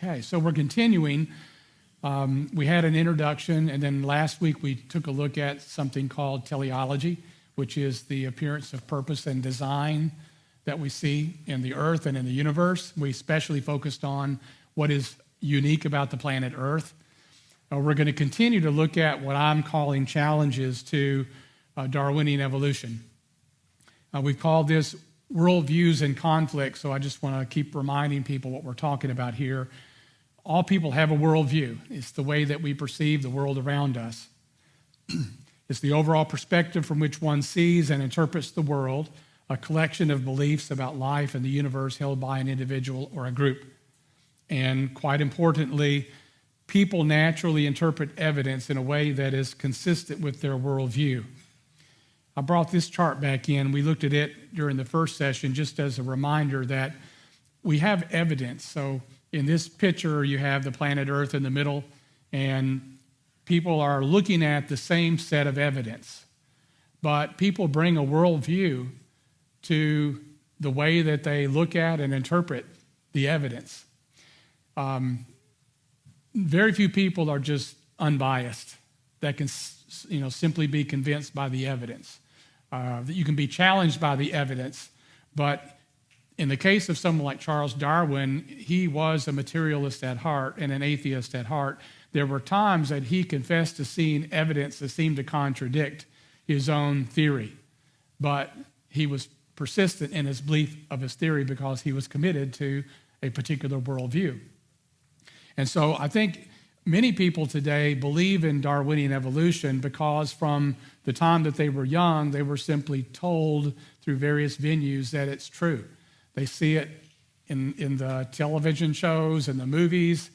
Okay, so we're continuing. We had an introduction, and then last week we took a look at something called teleology, which is the appearance of purpose and design that we see in the earth and in the universe. We especially focused on what is unique about the planet Earth. We're going to continue to look at what I'm calling challenges to Darwinian evolution. We've called this worldviews and conflict, so I just want to keep reminding people what we're talking about here. All people have a worldview. It's the way that we perceive the world around us. It's the overall perspective from which one sees and interprets the world, a collection of beliefs about life and the universe held by an individual or a group. And quite importantly, people naturally interpret evidence in a way that is consistent with their worldview. I brought this chart back in. We looked at it during the first session just as a reminder that we have evidence. So in this picture, you have the planet Earth in the middle, and people are looking at the same set of evidence. But people bring a worldview to the way that they look at and interpret the evidence. Very few people are just unbiased that can simply be convinced by the evidence. That you can be challenged by the evidence, but in the case of someone like Charles Darwin, he was a materialist at heart and an atheist at heart. There were times that he confessed to seeing evidence that seemed to contradict his own theory, but he was persistent in his belief of his theory because he was committed to a particular worldview. And so I think many people today believe in Darwinian evolution because from the time that they were young, they were simply told through various venues that it's true. They see it in the television shows and the movies.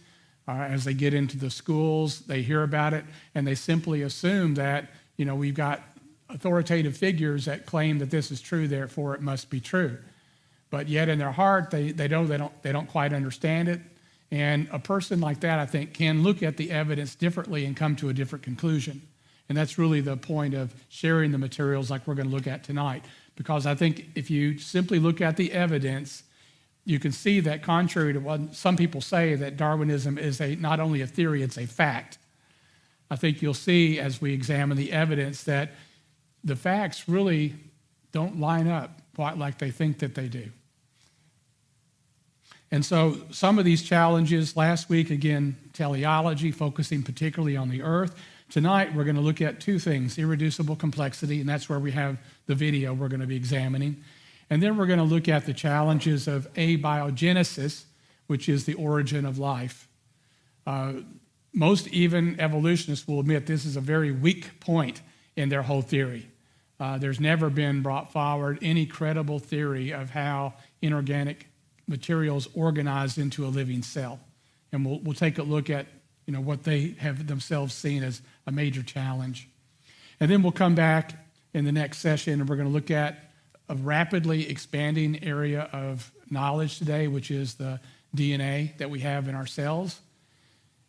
As they get into the schools, they hear about it, and they simply assume that, we've got authoritative figures that claim that this is true, therefore it must be true. But yet in their heart, they don't quite understand it. And a person like that, I think, can look at the evidence differently and come to a different conclusion. And that's really the point of sharing the materials like we're going to look at tonight. Because I think if you simply look at the evidence, you can see that contrary to what some people say, that Darwinism is not only a theory, it's a fact. I think you'll see as we examine the evidence that the facts really don't line up quite like they think that they do. And so some of these challenges, last week, again, teleology, focusing particularly on the earth. Tonight, we're going to look at two things, irreducible complexity, and that's where we have the video we're going to be examining. And then we're going to look at the challenges of abiogenesis, which is the origin of life. Most even evolutionists will admit this is a very weak point in their whole theory. There's never been brought forward any credible theory of how inorganic materials organized into a living cell. And we'll take a look at what they have themselves seen as a major challenge. And then we'll come back in the next session and we're going to look at a rapidly expanding area of knowledge today, which is the DNA that we have in our cells.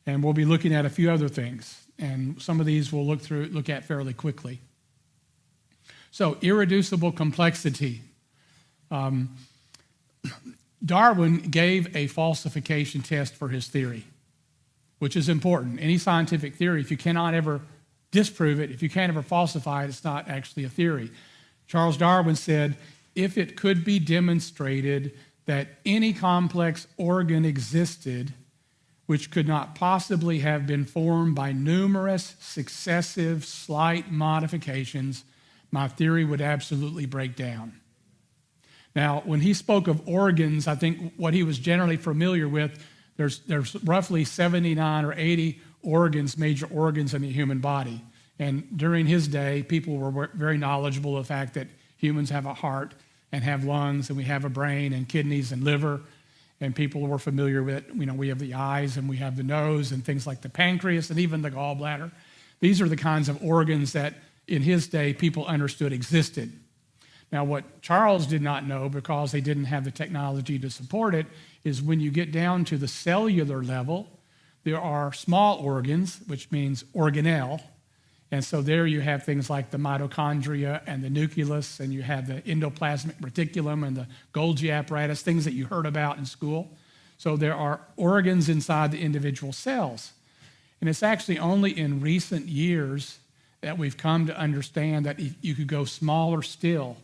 And we'll be looking at a few other things. And some of these we'll look at fairly quickly. So, irreducible complexity. Darwin gave a falsification test for his theory, which is important. Any scientific theory, if you cannot ever disprove it, if you can't ever falsify it, it's not actually a theory. Charles Darwin said, if it could be demonstrated that any complex organ existed which could not possibly have been formed by numerous successive slight modifications, my theory would absolutely break down. Now, when he spoke of organs, I think what he was generally familiar with, there's roughly 79 or 80 organs, major organs in the human body. And during his day, people were very knowledgeable of the fact that humans have a heart and have lungs, and we have a brain and kidneys and liver. And people were familiar with it. We have the eyes and we have the nose and things like the pancreas and even the gallbladder. These are the kinds of organs that in his day people understood existed. Now, what Charles did not know, because they didn't have the technology to support it, is when you get down to the cellular level, there are small organs, which means organelle. And so there you have things like the mitochondria and the nucleus, and you have the endoplasmic reticulum and the Golgi apparatus, things that you heard about in school. So there are organs inside the individual cells. And it's actually only in recent years that we've come to understand that you could go smaller still,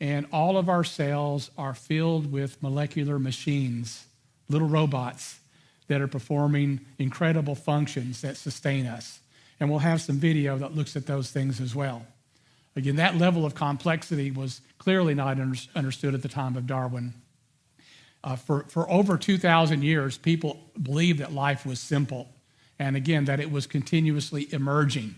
and all of our cells are filled with molecular machines, little robots that are performing incredible functions that sustain us. And we'll have some video that looks at those things as well. Again, that level of complexity was clearly not understood at the time of Darwin. For over 2,000 years, people believed that life was simple, and again, that it was continuously emerging.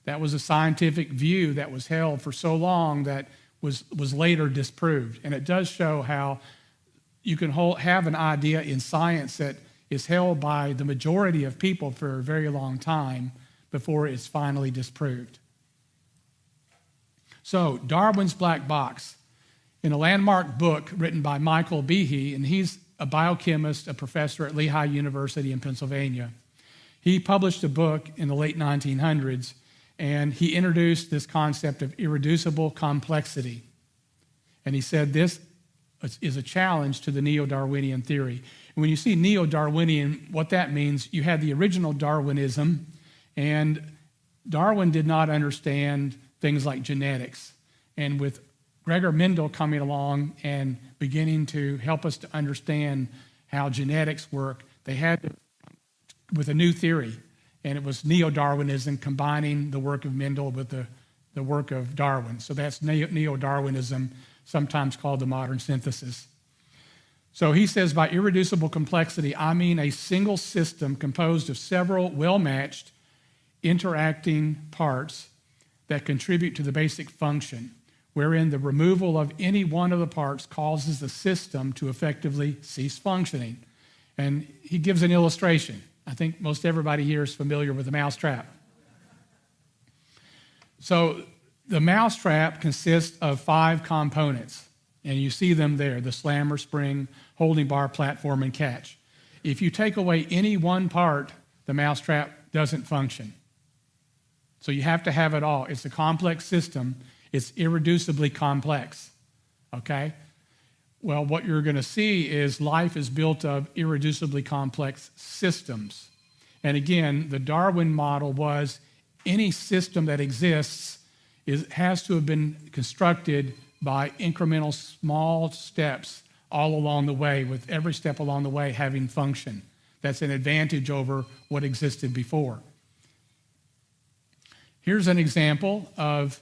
That was a scientific view that was held for so long that was later disproved. And it does show how you can have an idea in science that is held by the majority of people for a very long time before it's finally disproved. So, Darwin's Black Box. In a landmark book written by Michael Behe, and he's a biochemist, a professor at Lehigh University in Pennsylvania. He published a book in the late 1900s, and he introduced this concept of irreducible complexity. And he said this is a challenge to the neo-Darwinian theory. And when you see neo-Darwinian, what that means, you had the original Darwinism, and Darwin did not understand things like genetics. And with Gregor Mendel coming along and beginning to help us to understand how genetics work, they had to, with a new theory, and it was neo-Darwinism combining the work of Mendel with the work of Darwin. So that's neo-Darwinism, sometimes called the modern synthesis. So he says, by irreducible complexity, I mean a single system composed of several well-matched, interacting parts that contribute to the basic function, wherein the removal of any one of the parts causes the system to effectively cease functioning. And he gives an illustration. I think most everybody here is familiar with the mousetrap. So the mousetrap consists of 5 components, and you see them there: the slammer, spring, holding bar, platform, and catch. If you take away any one part, the mousetrap doesn't function. So you have to have it all. It's a complex system. It's irreducibly complex, okay? Well, what you're going to see is life is built of irreducibly complex systems. And again, the Darwin model was any system that exists has to have been constructed by incremental small steps all along the way, with every step along the way having function. That's an advantage over what existed before. Here's an example of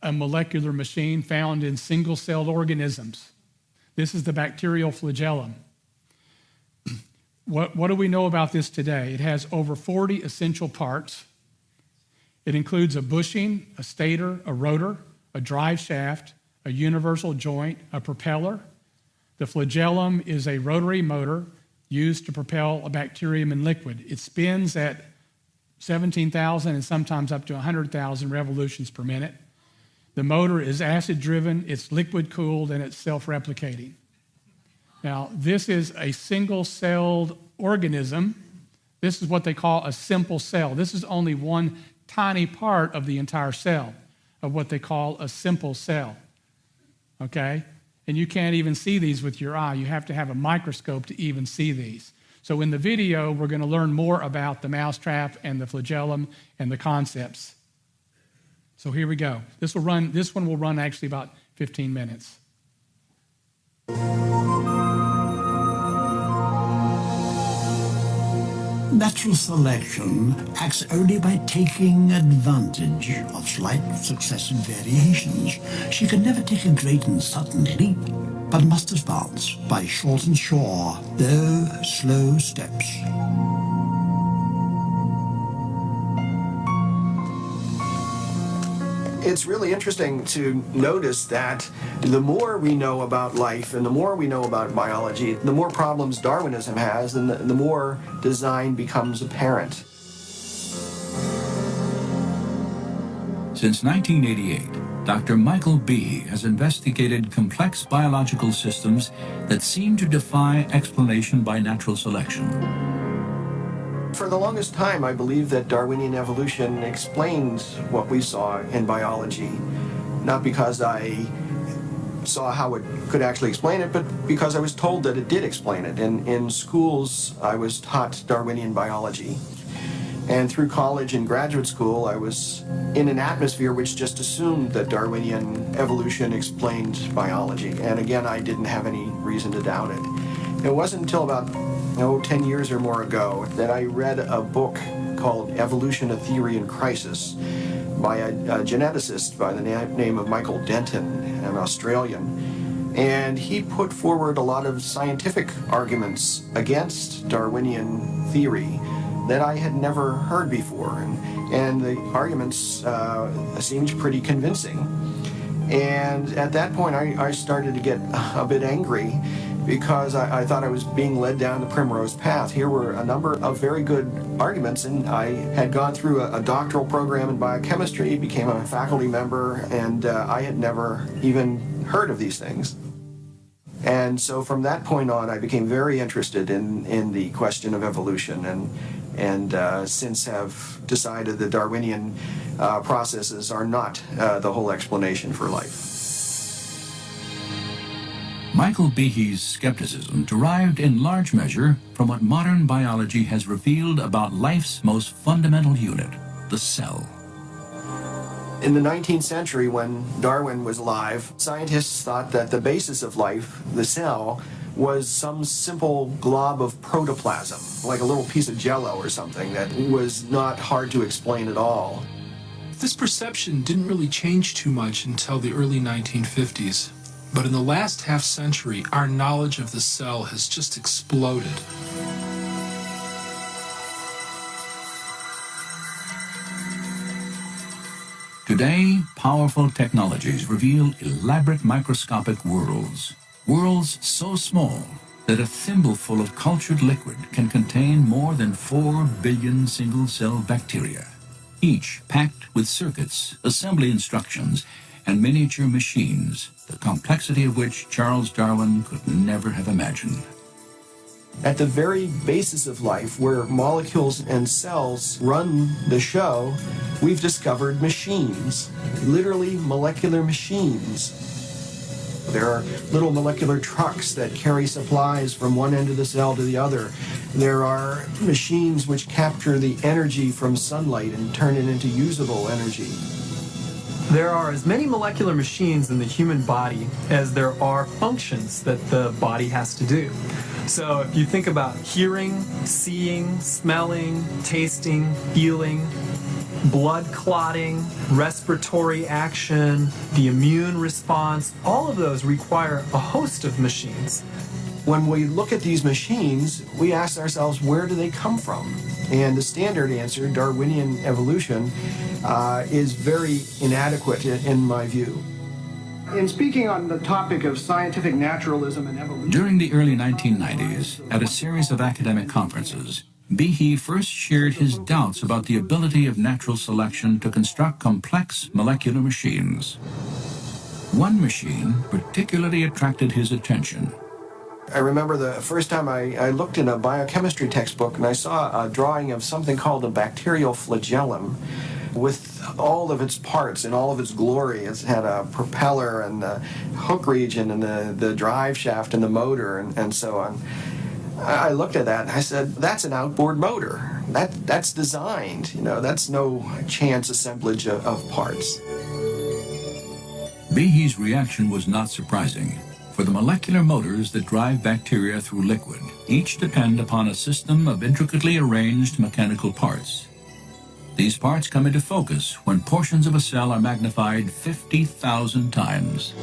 a molecular machine found in single-celled organisms. This is the bacterial flagellum. What do we know about this today? It has over 40 essential parts. It includes a bushing, a stator, a rotor, a drive shaft, a universal joint, a propeller. The flagellum is a rotary motor used to propel a bacterium in liquid. It spins at 17,000 and sometimes up to 100,000 revolutions per minute. The motor is acid-driven, it's liquid-cooled, and it's self-replicating. Now, this is a single-celled organism. This is what they call a simple cell. This is only one tiny part of the entire cell, of what they call a simple cell, okay? And you can't even see these with your eye. You have to have a microscope to even see these. So in the video, we're going to learn more about the mousetrap and the flagellum and the concepts. So here we go. This one will run actually about 15 minutes. Natural selection acts only by taking advantage of slight successive variations. She can never take a great and sudden leap, but must advance by short and sure, though slow steps. It's really interesting to notice that the more we know about life and the more we know about biology, the more problems Darwinism has and the more design becomes apparent. Since 1988, Dr. Michael B. has investigated complex biological systems that seem to defy explanation by natural selection. For the longest time, I believed that Darwinian evolution explains what we saw in biology, not because I saw how it could actually explain it, but because I was told that it did explain it. In schools, I was taught Darwinian biology. And through college and graduate school, I was in an atmosphere which just assumed that Darwinian evolution explained biology. And again, I didn't have any reason to doubt it. It wasn't until about 10 years or more ago that I read a book called Evolution, a Theory in Crisis by a geneticist by the name of Michael Denton, an Australian. And he put forward a lot of scientific arguments against Darwinian theory that I had never heard before. And the arguments seemed pretty convincing. And at that point, I started to get a bit angry because I thought I was being led down the primrose path. Here were a number of very good arguments, and I had gone through a doctoral program in biochemistry, became a faculty member, and I had never even heard of these things. And so from that point on, I became very interested in the question of evolution, and since have decided that Darwinian processes are not the whole explanation for life. Michael Behe's skepticism derived in large measure from what modern biology has revealed about life's most fundamental unit, the cell. In the 19th century, when Darwin was alive, scientists thought that the basis of life, the cell, was some simple glob of protoplasm, like a little piece of jello or something that was not hard to explain at all. This perception didn't really change too much until the early 1950s. But in the last half century, our knowledge of the cell has just exploded. Today, powerful technologies reveal elaborate microscopic worlds. Worlds so small that a thimbleful of cultured liquid can contain more than 4 billion single-cell bacteria, each packed with circuits, assembly instructions, and miniature machines, the complexity of which Charles Darwin could never have imagined. At the very basis of life, where molecules and cells run the show, we've discovered machines, literally molecular machines. There are little molecular trucks that carry supplies from one end of the cell to the other. There are machines which capture the energy from sunlight and turn it into usable energy. There are as many molecular machines in the human body as there are functions that the body has to do. So if you think about hearing, seeing, smelling, tasting, feeling, blood clotting, respiratory action, the immune response, all of those require a host of machines. When we look at these machines, we ask ourselves, where do they come from? And the standard answer, Darwinian evolution, is very inadequate in my view. In speaking on the topic of scientific naturalism and evolution... During the early 1990s, at a series of academic conferences, Behe first shared his doubts about the ability of natural selection to construct complex molecular machines. One machine particularly attracted his attention. I remember the first time I looked in a biochemistry textbook and I saw a drawing of something called a bacterial flagellum with all of its parts in all of its glory. It had a propeller and the hook region and the drive shaft and the motor and so on. I looked at that and I said, that's an outboard motor. That's designed, that's no chance assemblage of parts. Behe's reaction was not surprising. For the molecular motors that drive bacteria through liquid, each depend upon a system of intricately arranged mechanical parts. These parts come into focus when portions of a cell are magnified 50,000 times.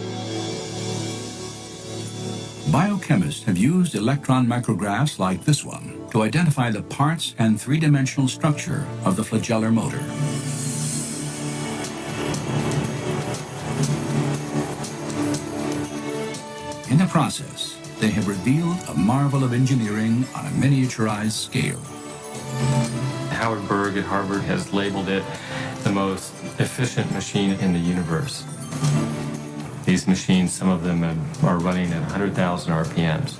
Biochemists have used electron micrographs like this one to identify the parts and three-dimensional structure of the flagellar motor. In the process, they have revealed a marvel of engineering on a miniaturized scale. Howard Berg at Harvard has labeled it the most efficient machine in the universe. These machines, some of them are running at 100,000 RPMs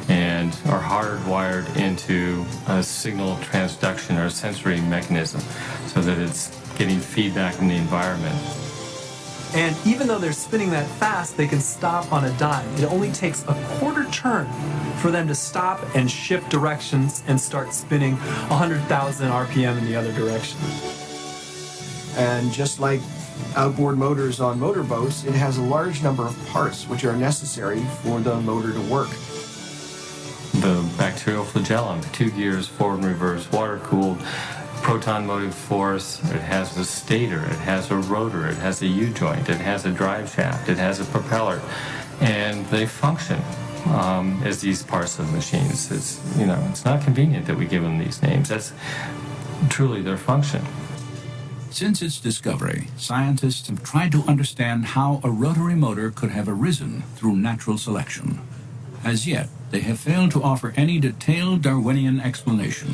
and are hardwired into a signal transduction or sensory mechanism so that it's getting feedback from the environment. And even though they're spinning that fast, they can stop on a dime. It only takes a quarter turn for them to stop and shift directions and start spinning 100,000 RPM in the other direction. And just like outboard motors on motorboats, it has a large number of parts which are necessary for the motor to work. The bacterial flagellum, 2 gears, forward and reverse, water-cooled, proton motive force, it has a stator, it has a rotor, it has a U-joint, it has a drive shaft, it has a propeller, and they function as these parts of machines. It's not convenient that we give them these names. That's truly their function. Since its discovery, scientists have tried to understand how a rotary motor could have arisen through natural selection. As yet, they have failed to offer any detailed Darwinian explanation.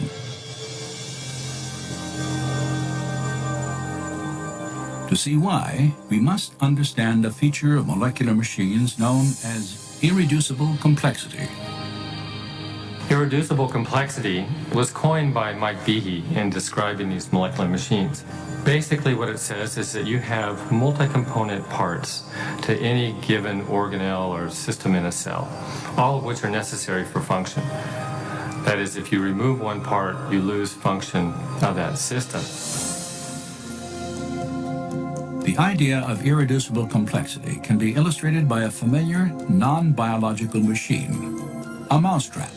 To see why, we must understand a feature of molecular machines known as irreducible complexity. Irreducible complexity was coined by Mike Behe in describing these molecular machines. Basically what it says is that you have multi-component parts to any given organelle or system in a cell, all of which are necessary for function. That is, if you remove one part, you lose function of that system. The idea of irreducible complexity can be illustrated by a familiar, non-biological machine, a mousetrap.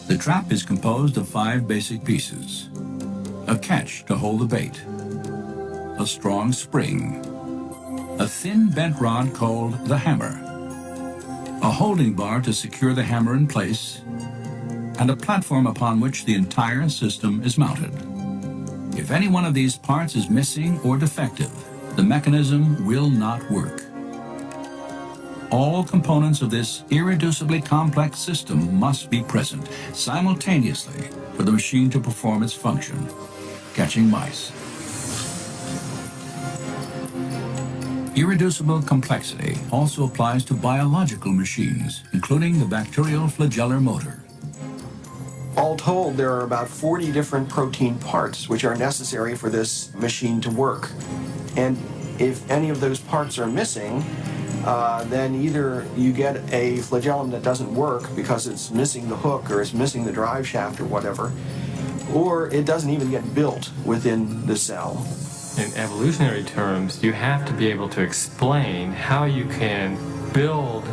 The trap is composed of 5 basic pieces: a catch to hold the bait, a strong spring, a thin bent rod called the hammer, a holding bar to secure the hammer in place, and a platform upon which the entire system is mounted. If any one of these parts is missing or defective, the mechanism will not work. All components of this irreducibly complex system must be present simultaneously for the machine to perform its function, catching mice. Irreducible complexity also applies to biological machines, including the bacterial flagellar motor. All told, there are about 40 different protein parts which are necessary for this machine to work. And if any of those parts are missing, then either you get a flagellum that doesn't work because it's missing the hook or it's missing the drive shaft or whatever, or it doesn't even get built within the cell. In evolutionary terms, you have to be able to explain how you can build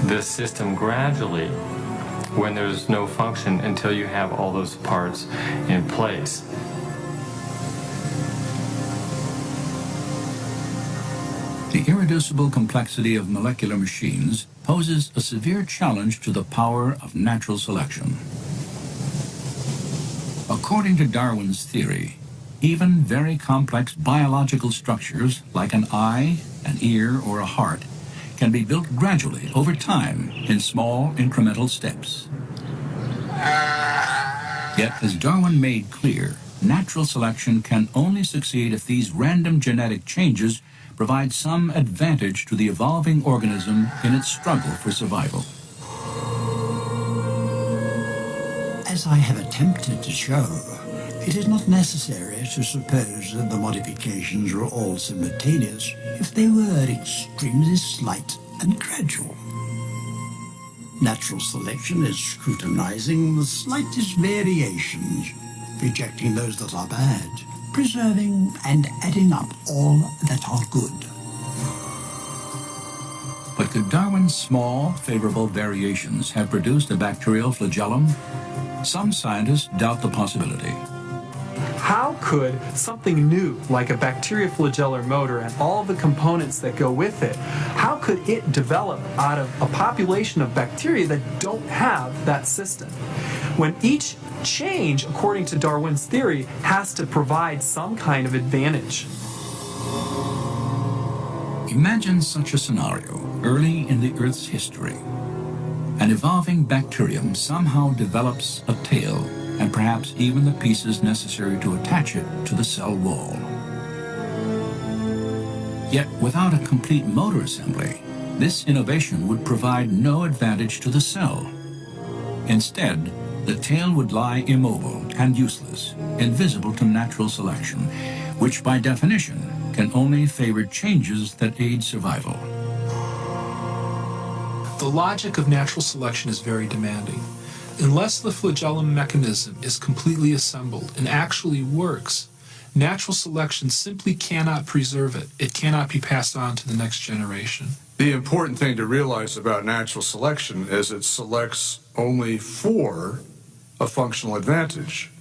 this system gradually when there's no function until you have all those parts in place. The irreducible complexity of molecular machines poses a severe challenge to the power of natural selection. According to Darwin's theory, even very complex biological structures like an eye, an ear, or a heart can be built gradually over time in small incremental steps. Yet, as Darwin made clear, natural selection can only succeed if these random genetic changes provide some advantage to the evolving organism in its struggle for survival. As I have attempted to show, it is not necessary to suppose that the modifications were all simultaneous if they were extremely slight and gradual. Natural selection is scrutinizing the slightest variations, rejecting those that are bad, preserving and adding up all that are good. But could Darwin's small, favorable variations have produced a bacterial flagellum? Some scientists doubt the possibility. How could something new, like a bacterioflagellar motor and all the components that go with it, how could it develop out of a population of bacteria that don't have that system? When each change, according to Darwin's theory, has to provide some kind of advantage. Imagine such a scenario early in the Earth's history. An evolving bacterium somehow develops a tail and perhaps even the pieces necessary to attach it to the cell wall. Yet without a complete motor assembly, this innovation would provide no advantage to the cell. Instead, the tail would lie immobile and useless, invisible to natural selection, which by definition can only favor changes that aid survival. The logic of natural selection is very demanding. Unless the flagellum mechanism is completely assembled and actually works, natural selection simply cannot preserve it. It cannot be passed on to the next generation. The important thing to realize about natural selection is it selects only for a functional advantage.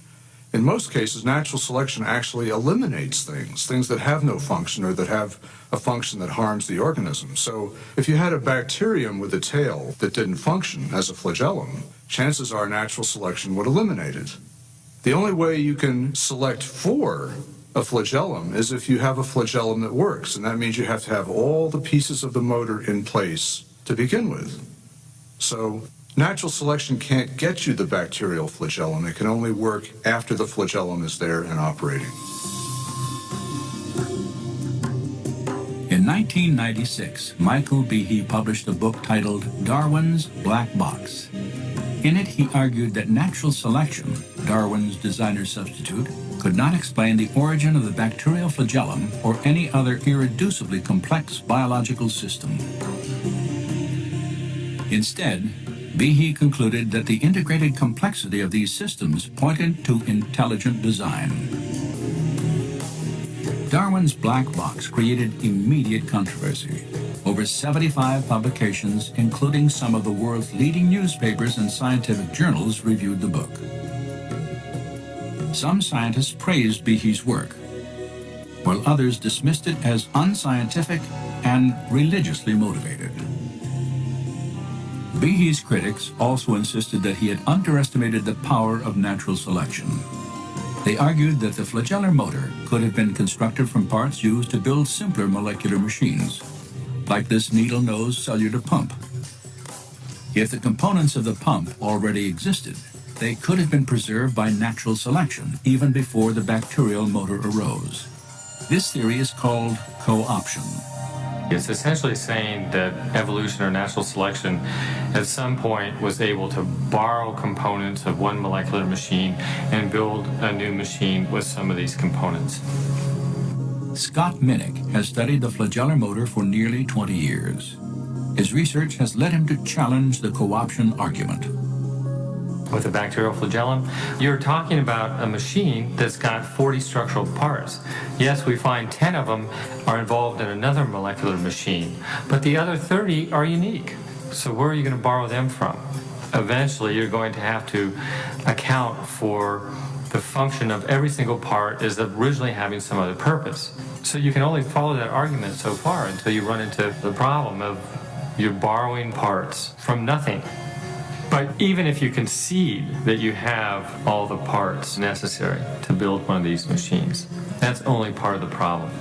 In most cases, natural selection actually eliminates things that have no function or that have a function that harms the organism. So if you had a bacterium with a tail that didn't function as a flagellum, chances are natural selection would eliminate it. The only way you can select for a flagellum is if you have a flagellum that works, and that means you have to have all the pieces of the motor in place to begin with. So natural selection can't get you the bacterial flagellum. It can only work after the flagellum is there and operating. In 1996, Michael Behe published a book titled Darwin's Black Box. In it, he argued that natural selection, Darwin's designer substitute, could not explain the origin of the bacterial flagellum or any other irreducibly complex biological system. Instead, Behe concluded that the integrated complexity of these systems pointed to intelligent design. Darwin's black box created immediate controversy. Over 75 publications, including some of the world's leading newspapers and scientific journals, reviewed the book. Some scientists praised Behe's work, while others dismissed it as unscientific and religiously motivated. Behe's critics also insisted that he had underestimated the power of natural selection. They argued that the flagellar motor could have been constructed from parts used to build simpler molecular machines, like this needle-nose cellular pump. If the components of the pump already existed, they could have been preserved by natural selection even before the bacterial motor arose. This theory is called co-option. It's essentially saying that evolution or natural selection at some point was able to borrow components of one molecular machine and build a new machine with some of these components. Scott Minnick has studied the flagellar motor for nearly 20 years. His research has led him to challenge the co-option argument. With a bacterial flagellum, you're talking about a machine that's got 40 structural parts. Yes, we find 10 of them are involved in another molecular machine, but the other 30 are unique. So where are you going to borrow them from? Eventually, you're going to have to account for the function of every single part is originally having some other purpose. So you can only follow that argument so far until you run into the problem of you're borrowing parts from nothing. But even if you concede that you have all the parts necessary to build one of these machines, that's only part of the problem.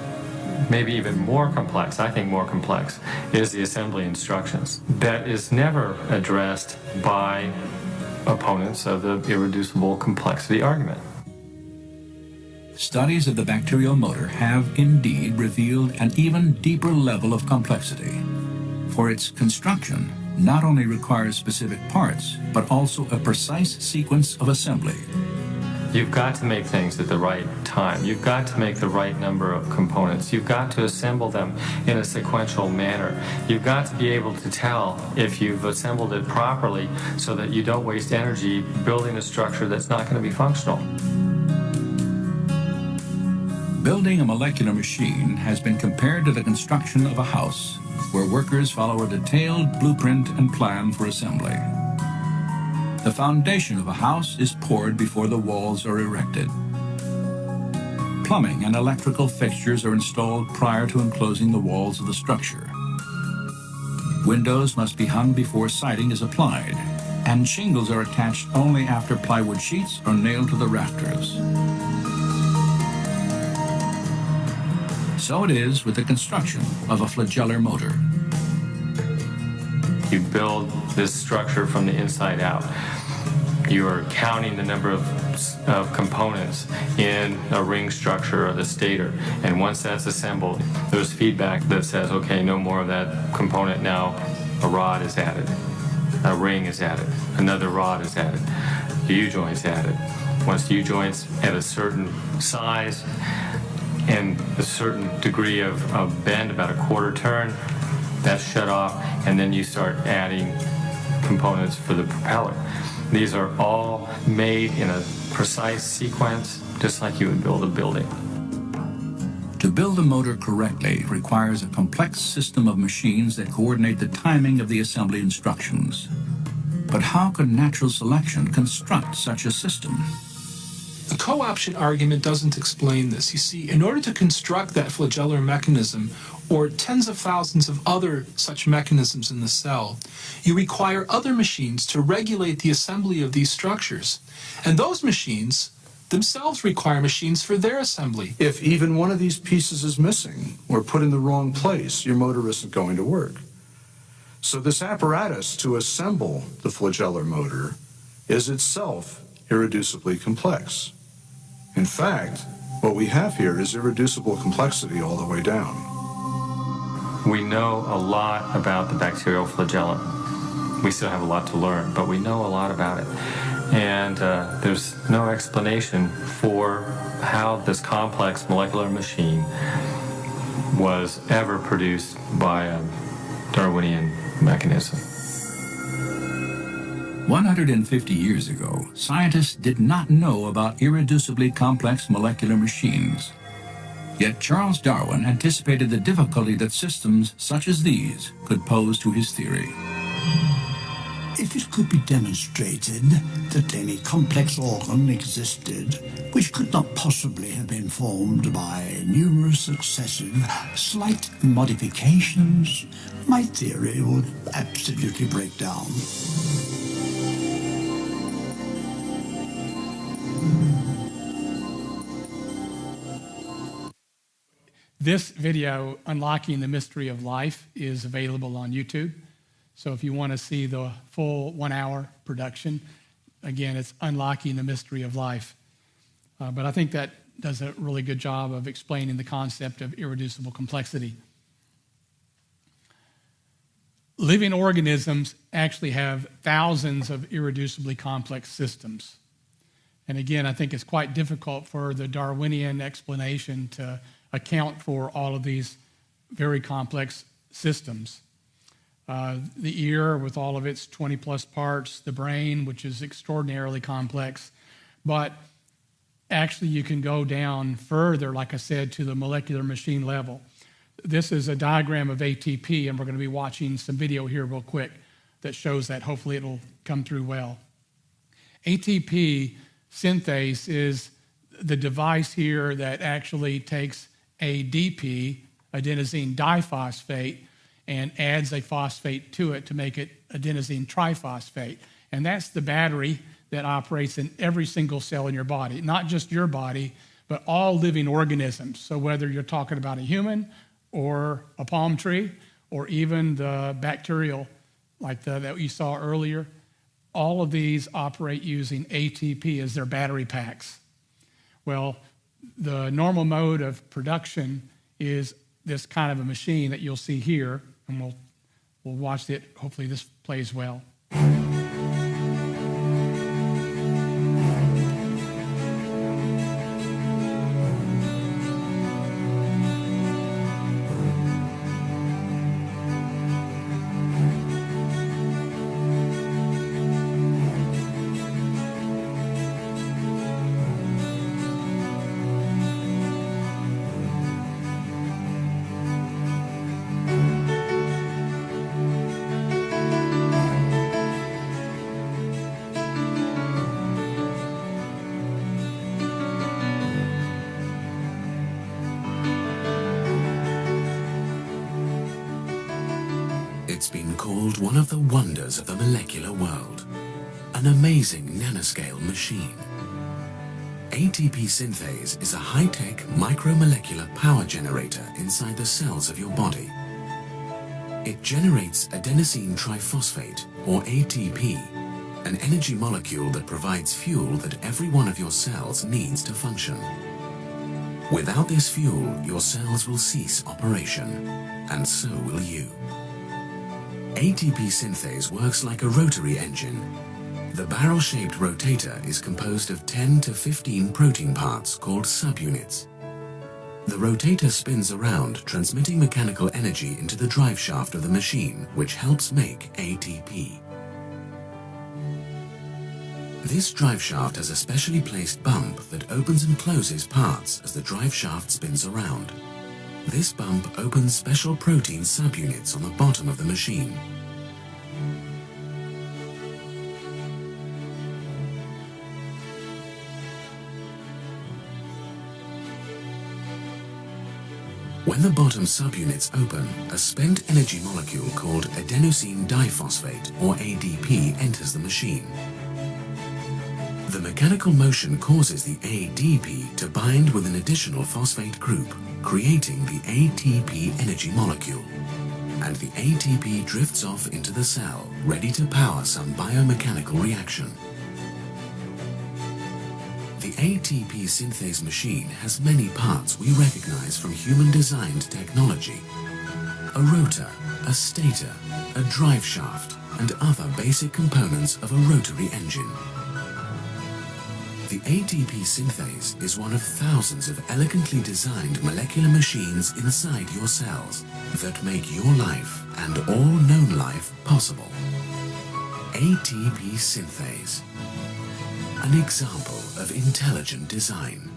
Maybe even more complex, I think more complex, is the assembly instructions. That is never addressed by opponents of the irreducible complexity argument. Studies of the bacterial motor have indeed revealed an even deeper level of complexity. For its construction, not only requires specific parts, but also a precise sequence of assembly. You've got to make things at the right time. You've got to make the right number of components. You've got to assemble them in a sequential manner. You've got to be able to tell if you've assembled it properly so that you don't waste energy building a structure that's not going to be functional. Building a molecular machine has been compared to the construction of a house, where workers follow a detailed blueprint and plan for assembly. The foundation of a house is poured before the walls are erected. Plumbing and electrical fixtures are installed prior to enclosing the walls of the structure. Windows must be hung before siding is applied, and shingles are attached only after plywood sheets are nailed to the rafters. So it is with the construction of a flagellar motor. You build this structure from the inside out. You are counting the number of components in a ring structure or the stator. And once that's assembled, there's feedback that says, okay, no more of that component now. A rod is added. A ring is added. Another rod is added. The U-joint's added. Once the U-joint's at a certain size, and a certain degree of bend, about a quarter turn, that's shut off, and then you start adding components for the propeller. These are all made in a precise sequence, just like you would build a building. To build a motor correctly requires a complex system of machines that coordinate the timing of the assembly instructions. But how could natural selection construct such a system? The co-option argument doesn't explain this. You see, in order to construct that flagellar mechanism, or tens of thousands of other such mechanisms in the cell, you require other machines to regulate the assembly of these structures. And those machines themselves require machines for their assembly. If even one of these pieces is missing or put in the wrong place, your motor isn't going to work. So this apparatus to assemble the flagellar motor is itself irreducibly complex. In fact, what we have here is irreducible complexity all the way down. We know a lot about the bacterial flagellum. We still have a lot to learn, but we know a lot about it. And there's no explanation for how this complex molecular machine was ever produced by a Darwinian mechanism. 150 years ago, scientists did not know about irreducibly complex molecular machines. Yet Charles Darwin anticipated the difficulty that systems such as these could pose to his theory. If it could be demonstrated that any complex organ existed which could not possibly have been formed by numerous successive slight modifications, my theory would absolutely break down. This video, Unlocking the Mystery of Life, is available on YouTube. So if you want to see the full 1 hour production, again, it's Unlocking the Mystery of Life. But I think that does a really good job of explaining the concept of irreducible complexity. Living organisms actually have thousands of irreducibly complex systems. And again, I think it's quite difficult for the Darwinian explanation to account for all of these very complex systems. The ear with all of its 20 plus parts, the brain, which is extraordinarily complex, but actually you can go down further, like I said, to the molecular machine level. This is a diagram of ATP, and we're going to be watching some video here real quick that shows that. Hopefully it'll come through well. ATP synthase is the device here that actually takes ADP, adenosine diphosphate, and adds a phosphate to it to make it adenosine triphosphate. And that's the battery that operates in every single cell in your body, not just your body, but all living organisms. So whether you're talking about a human or a palm tree, or even the bacterial, like that you saw earlier, all of these operate using ATP as their battery packs. Well, the normal mode of production is this kind of a machine that you'll see here, and we'll watch it. Hopefully this plays well. It's been called one of the wonders of the molecular world, an amazing nanoscale machine. ATP synthase is a high-tech micromolecular power generator inside the cells of your body. It generates adenosine triphosphate, or ATP, an energy molecule that provides fuel that every one of your cells needs to function. Without this fuel, your cells will cease operation, and so will you. ATP synthase works like a rotary engine. The barrel-shaped rotator is composed of 10 to 15 protein parts called subunits. The rotator spins around, transmitting mechanical energy into the drive shaft of the machine, which helps make ATP. This drive shaft has a specially placed bump that opens and closes parts as the drive shaft spins around. This bump opens special protein subunits on the bottom of the machine. When the bottom subunits open, a spent energy molecule called adenosine diphosphate, or ADP, enters the machine. The mechanical motion causes the ADP to bind with an additional phosphate group, creating the ATP energy molecule. And the ATP drifts off into the cell, ready to power some biomechanical reaction. The ATP synthase machine has many parts we recognize from human-designed technology. A rotor, a stator, a drive shaft, and other basic components of a rotary engine. The ATP synthase is one of thousands of elegantly designed molecular machines inside your cells that make your life and all known life possible. ATP synthase. An example of intelligent design.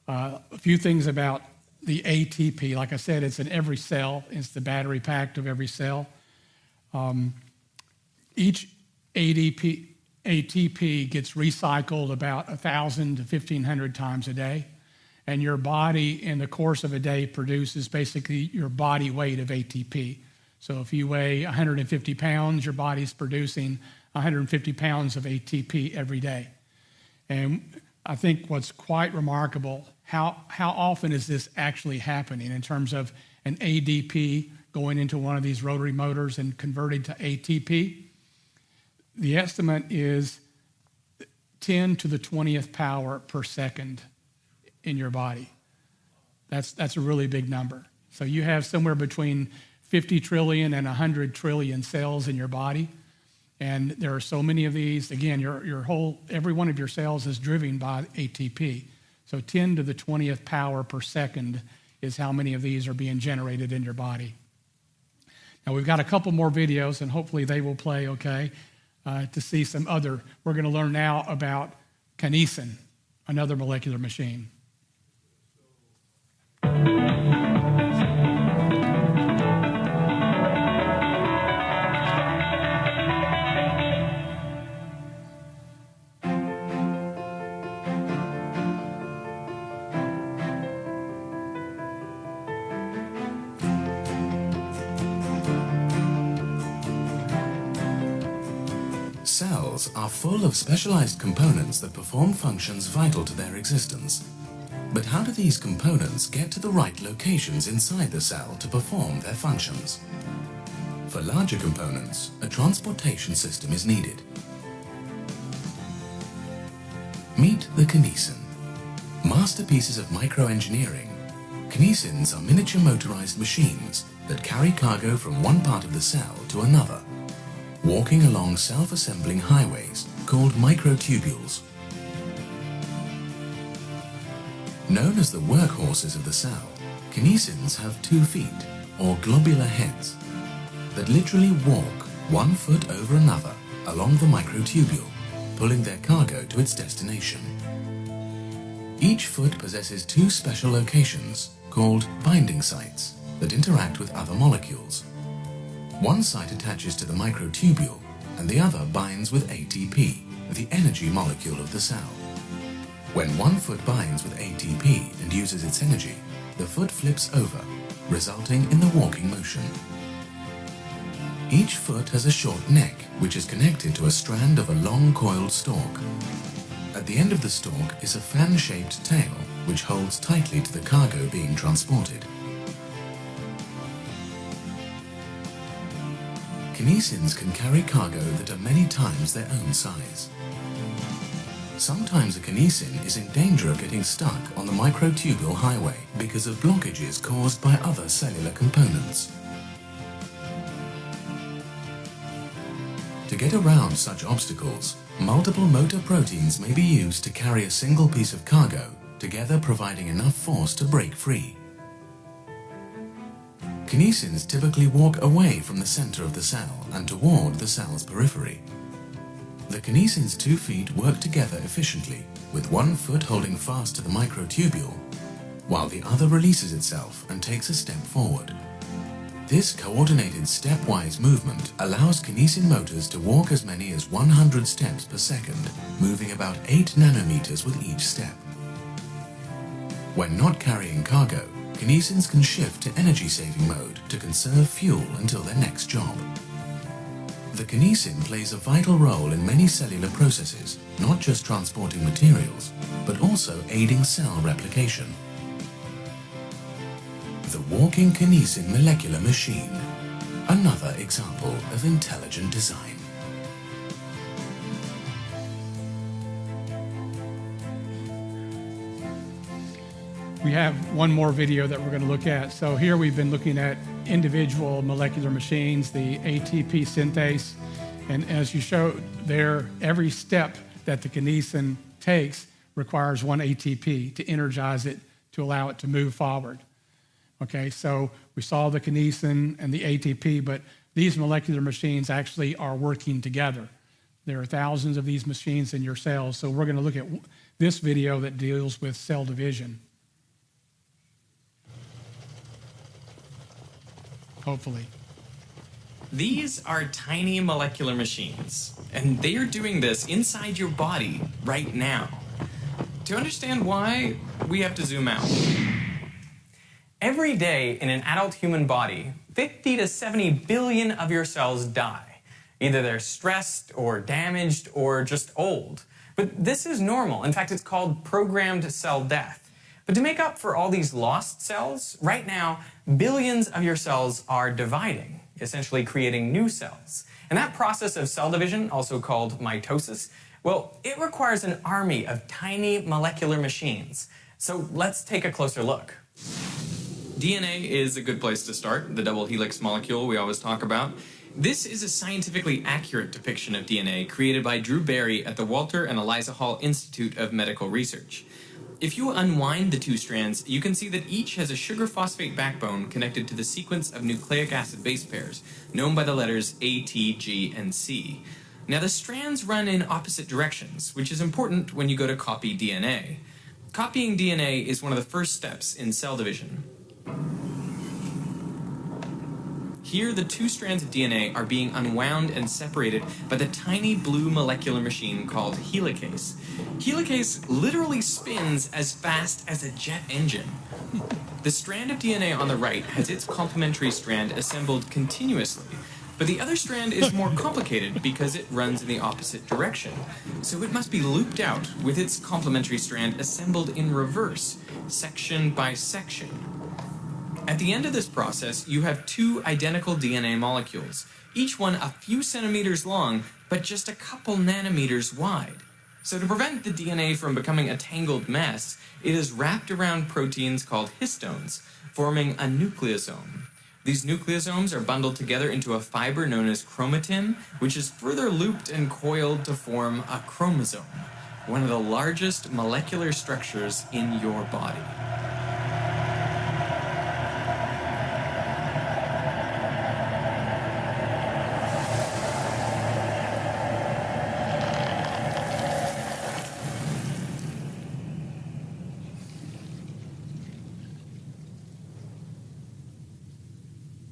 A few things about the ATP. Like I said, it's in every cell. It's the battery pack of every cell. Each ATP gets recycled about 1,000 to 1,500 times a day. And your body, in the course of a day, produces basically your body weight of ATP. So if you weigh 150 pounds, your body's producing 150 pounds of ATP every day. And I think what's quite remarkable, how often is this actually happening in terms of an ADP going into one of these rotary motors and converting to ATP? The estimate is 10 to the 20th power per second in your body. That's a really big number. So you have somewhere between 50 trillion and 100 trillion cells in your body. And there are so many of these. Again, every one of your cells is driven by ATP. So 10 to the 20th power per second is how many of these are being generated in your body. Now we've got a couple more videos, and hopefully they will play okay, to see some other. We're going to learn now about kinesin, another molecular machine. Cells are full of specialized components that perform functions vital to their existence. But how do these components get to the right locations inside the cell to perform their functions? For larger components, a transportation system is needed. Meet the kinesin. Masterpieces of microengineering, kinesins are miniature motorized machines that carry cargo from one part of the cell to another, walking along self-assembling highways called microtubules. Known as the workhorses of the cell, kinesins have 2 feet, or globular heads, that literally walk 1 foot over another along the microtubule, pulling their cargo to its destination. Each foot possesses 2 special locations called binding sites that interact with other molecules. One site attaches to the microtubule and the other binds with ATP, the energy molecule of the cell. When one foot binds with ATP and uses its energy, the foot flips over, resulting in the walking motion. Each foot has a short neck which is connected to a strand of a long coiled stalk. At the end of the stalk is a fan-shaped tail which holds tightly to the cargo being transported. Kinesins can carry cargo that are many times their own size. Sometimes a kinesin is in danger of getting stuck on the microtubule highway because of blockages caused by other cellular components. To get around such obstacles, multiple motor proteins may be used to carry a single piece of cargo together providing enough force to break free. Kinesins typically walk away from the center of the cell and toward the cell's periphery. The kinesin's 2 feet work together efficiently, with 1 foot holding fast to the microtubule, while the other releases itself and takes a step forward. This coordinated stepwise movement allows kinesin motors to walk as many as 100 steps per second, moving about 8 nanometers with each step. When not carrying cargo, kinesins can shift to energy-saving mode to conserve fuel until their next job. The kinesin plays a vital role in many cellular processes, not just transporting materials, but also aiding cell replication. The walking kinesin molecular machine, another example of intelligent design. We have one more video that we're going to look at. So here we've been looking at individual molecular machines, the ATP synthase. And as you showed there, every step that the kinesin takes requires 1 ATP to energize it, to allow it to move forward. Okay, so we saw the kinesin and the ATP, but these molecular machines actually are working together. There are thousands of these machines in your cells. So we're going to look at this video that deals with cell division. Hopefully. These are tiny molecular machines, and they are doing this inside your body right now. To understand why, we have to zoom out. Every day in an adult human body, 50 to 70 billion of your cells die. Either they're stressed or damaged or just old. But this is normal. In fact, it's called programmed cell death. But to make up for all these lost cells, right now, billions of your cells are dividing, essentially creating new cells. And that process of cell division, also called mitosis, well, it requires an army of tiny molecular machines. So let's take a closer look. DNA is a good place to start, the double helix molecule we always talk about. This is a scientifically accurate depiction of DNA created by Drew Barry at the Walter and Eliza Hall Institute of Medical Research. If you unwind the 2 strands, you can see that each has a sugar phosphate backbone connected to the sequence of nucleic acid base pairs, known by the letters A, T, G, and C. Now the strands run in opposite directions, which is important when you go to copy DNA. Copying DNA is one of the first steps in cell division. Here, the 2 strands of DNA are being unwound and separated by the tiny blue molecular machine called helicase. Helicase literally spins as fast as a jet engine. The strand of DNA on the right has its complementary strand assembled continuously, but the other strand is more complicated because it runs in the opposite direction. So it must be looped out with its complementary strand assembled in reverse, section by section. At the end of this process, you have 2 identical DNA molecules, each one a few centimeters long, but just a couple nanometers wide. So to prevent the DNA from becoming a tangled mess, it is wrapped around proteins called histones, forming a nucleosome. These nucleosomes are bundled together into a fiber known as chromatin, which is further looped and coiled to form a chromosome, one of the largest molecular structures in your body.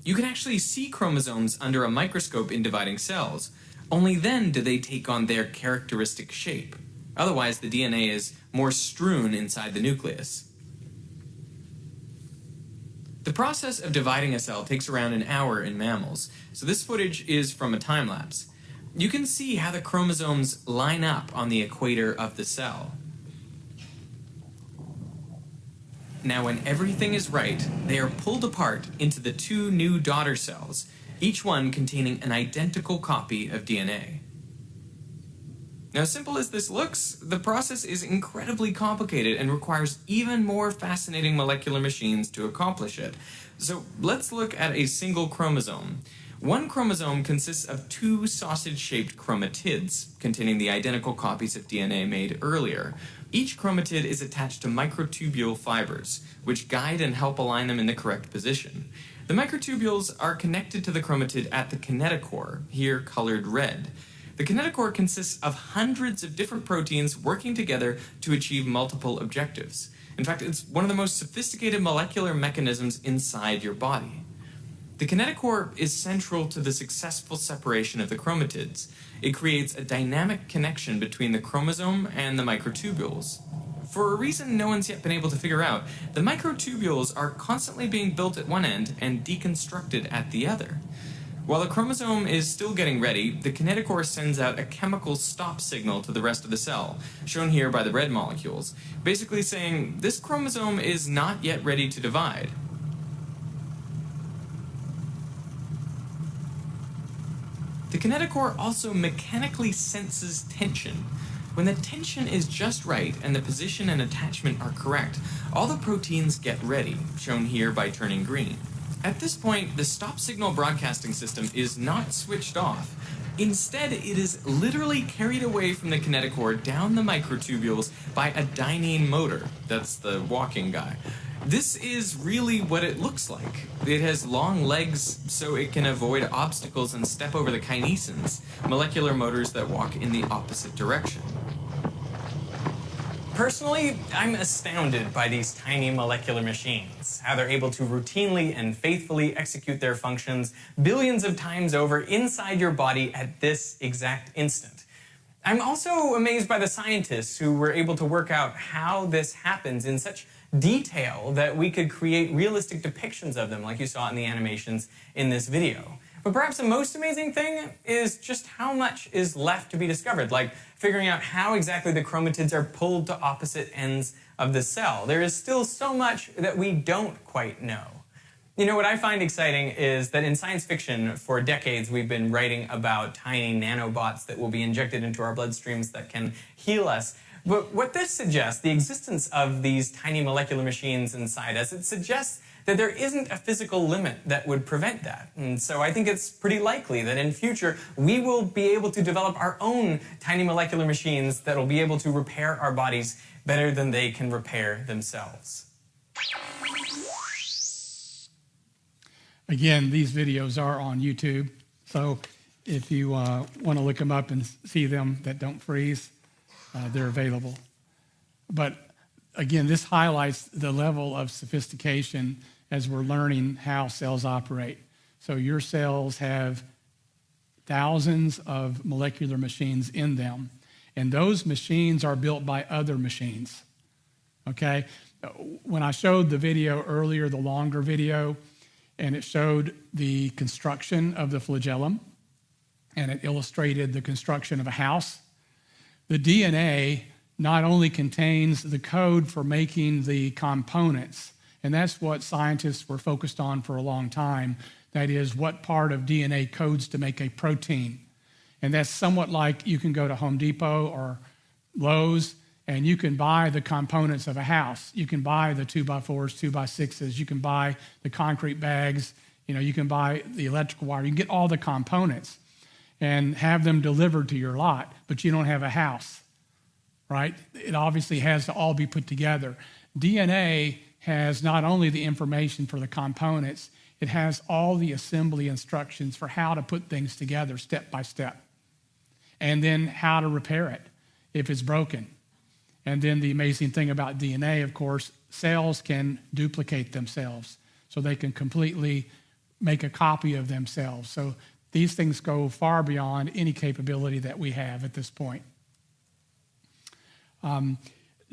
You can actually see chromosomes under a microscope in dividing cells. Only then do they take on their characteristic shape. Otherwise, the DNA is more strewn inside the nucleus. The process of dividing a cell takes around an hour in mammals, so this footage is from a time-lapse. You can see how the chromosomes line up on the equator of the cell. Now, when everything is right, they are pulled apart into the 2 new daughter cells, each one containing an identical copy of DNA. Now, as simple as this looks, the process is incredibly complicated and requires even more fascinating molecular machines to accomplish it. So let's look at a single chromosome. One chromosome consists of two sausage-shaped chromatids, containing the identical copies of DNA made earlier. Each chromatid is attached to microtubule fibers, which guide and help align them in the correct position. The microtubules are connected to the chromatid at the kinetochore, here colored red. The kinetochore consists of hundreds of different proteins working together to achieve multiple objectives. In fact, it's one of the most sophisticated molecular mechanisms inside your body. The kinetochore is central to the successful separation of the chromatids. It creates a dynamic connection between the chromosome and the microtubules. For a reason no one's yet been able to figure out, the microtubules are constantly being built at one end and deconstructed at the other. While the chromosome is still getting ready, the kinetochore sends out a chemical stop signal to the rest of the cell, shown here by the red molecules, basically saying this chromosome is not yet ready to divide. The kinetochore also mechanically senses tension. When the tension is just right and the position and attachment are correct, all the proteins get ready, shown here by turning green. At this point, the stop signal broadcasting system is not switched off. Instead, it is literally carried away from the kinetochore down the microtubules by a dynein motor. That's the walking guy. This is really what it looks like. It has long legs so it can avoid obstacles and step over the kinesins, molecular motors that walk in the opposite direction. Personally, I'm astounded by these tiny molecular machines, how they're able to routinely and faithfully execute their functions billions of times over inside your body at this exact instant. I'm also amazed by the scientists who were able to work out how this happens in such detail that we could create realistic depictions of them like you saw in the animations in this video. But perhaps the most amazing thing is just how much is left to be discovered, like figuring out how exactly the chromatids are pulled to opposite ends of the cell. There is still so much that we don't quite know. You know, what I find exciting is that in science fiction, for decades, we've been writing about tiny nanobots that will be injected into our bloodstreams that can heal us. But what this suggests, the existence of these tiny molecular machines inside us, it suggests that there isn't a physical limit that would prevent that. And so I think it's pretty likely that in future we will be able to develop our own tiny molecular machines that will be able to repair our bodies better than they can repair themselves. Again, these videos are on YouTube, so if you want to look them up and see them that don't freeze, they're available. But again, this highlights the level of sophistication as we're learning how cells operate. So your cells have thousands of molecular machines in them, and those machines are built by other machines, okay? When I showed the video earlier, the longer video, and it showed the construction of the flagellum, and it illustrated the construction of a house, the DNA not only contains the code for making the components, and that's what scientists were focused on for a long time. That is, what part of DNA codes to make a protein. And that's somewhat like you can go to Home Depot or Lowe's and you can buy the components of a house. You can buy the 2x4s, 2x6s, you can buy the concrete bags, you can buy the electrical wire, you can get all the components and have them delivered to your lot, but you don't have a house, right? It obviously has to all be put together. DNA has not only the information for the components, it has all the assembly instructions for how to put things together step by step, and then how to repair it if it's broken. And then the amazing thing about DNA, of course, cells can duplicate themselves, so they can completely make a copy of themselves. So these things go far beyond any capability that we have at this point.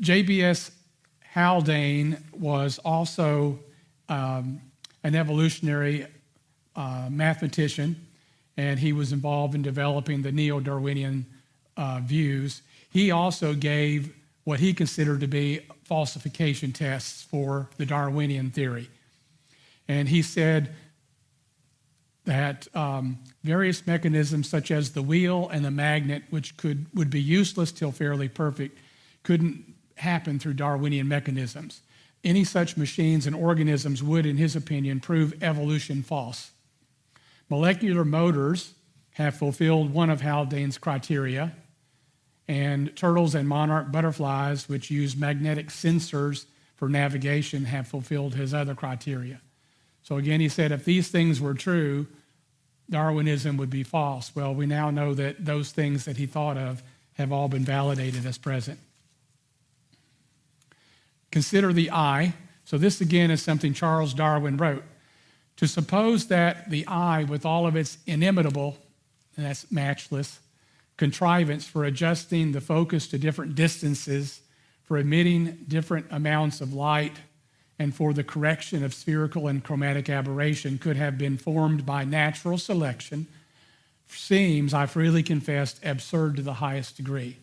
J.B.S. Haldane was also an evolutionary mathematician, and he was involved in developing the neo-Darwinian views. He also gave what he considered to be falsification tests for the Darwinian theory. And he said that various mechanisms such as the wheel and the magnet, which would be useless till fairly perfect, couldn't happen through Darwinian mechanisms. Any such machines and organisms would, in his opinion, prove evolution false. Molecular motors have fulfilled one of Haldane's criteria, and turtles and monarch butterflies, which use magnetic sensors for navigation, have fulfilled his other criteria. So again, he said if these things were true, Darwinism would be false. Well, we now know that those things that he thought of have all been validated as present. Consider the eye. So this again is something Charles Darwin wrote. To suppose that the eye, with all of its inimitable, and that's matchless, contrivance for adjusting the focus to different distances, for emitting different amounts of light, and for the correction of spherical and chromatic aberration could have been formed by natural selection seems, I freely confess, absurd to the highest degree.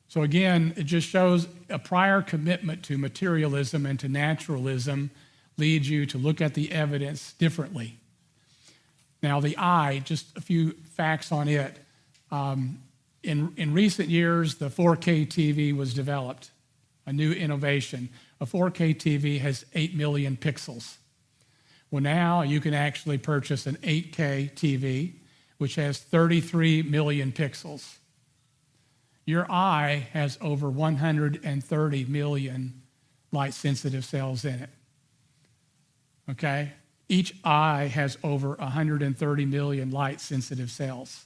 So again, it just shows a prior commitment to materialism and to naturalism leads you to look at the evidence differently. Now, the eye, just a few facts on it. In recent years, the 4K TV was developed, a new innovation. A 4K TV has 8 million pixels. Well, now you can actually purchase an 8K TV, which has 33 million pixels. Your eye has over 130 million light-sensitive cells in it. Okay? Each eye has over 130 million light-sensitive cells.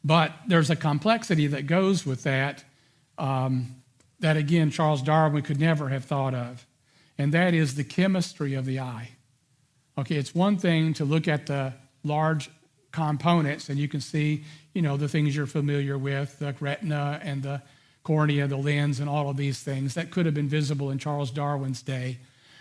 But there's a complexity that goes with that, that again, Charles Darwin could never have thought of, and that is the chemistry of the eye. Okay, it's one thing to look at the large components and you can see, the things you're familiar with, the retina and the cornea, the lens, and all of these things that could have been visible in Charles Darwin's day.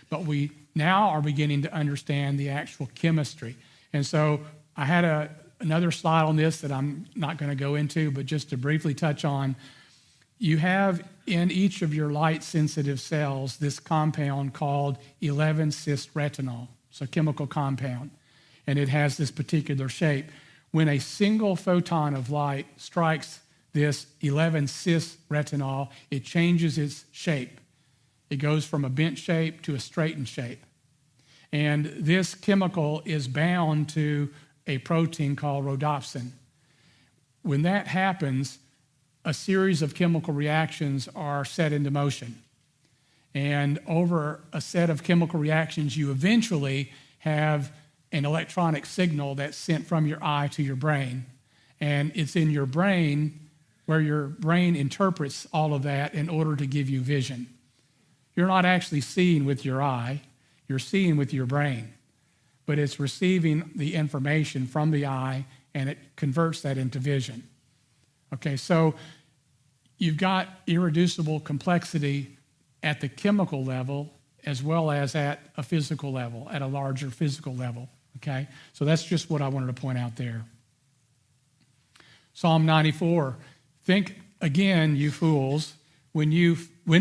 But we now are beginning to understand the actual chemistry. And so I had another slide on this that I'm not going to go into, but just to briefly touch on, you have in each of your light-sensitive cells this compound called 11-cis-retinol. It's a chemical compound, and it has this particular shape. When a single photon of light strikes this 11-cis-retinol, it changes its shape. It goes from a bent shape to a straightened shape. And this chemical is bound to a protein called rhodopsin. When that happens, a series of chemical reactions are set into motion. And over a set of chemical reactions, you eventually have an electronic signal that's sent from your eye to your brain. And it's in your brain where your brain interprets all of that in order to give you vision. You're not actually seeing with your eye, you're seeing with your brain. But it's receiving the information from the eye and it converts that into vision. Okay, so you've got irreducible complexity at the chemical level as well as at a physical level, at a larger physical level. Okay, so that's just what I wanted to point out there. Psalm 94. Think again, you fools, when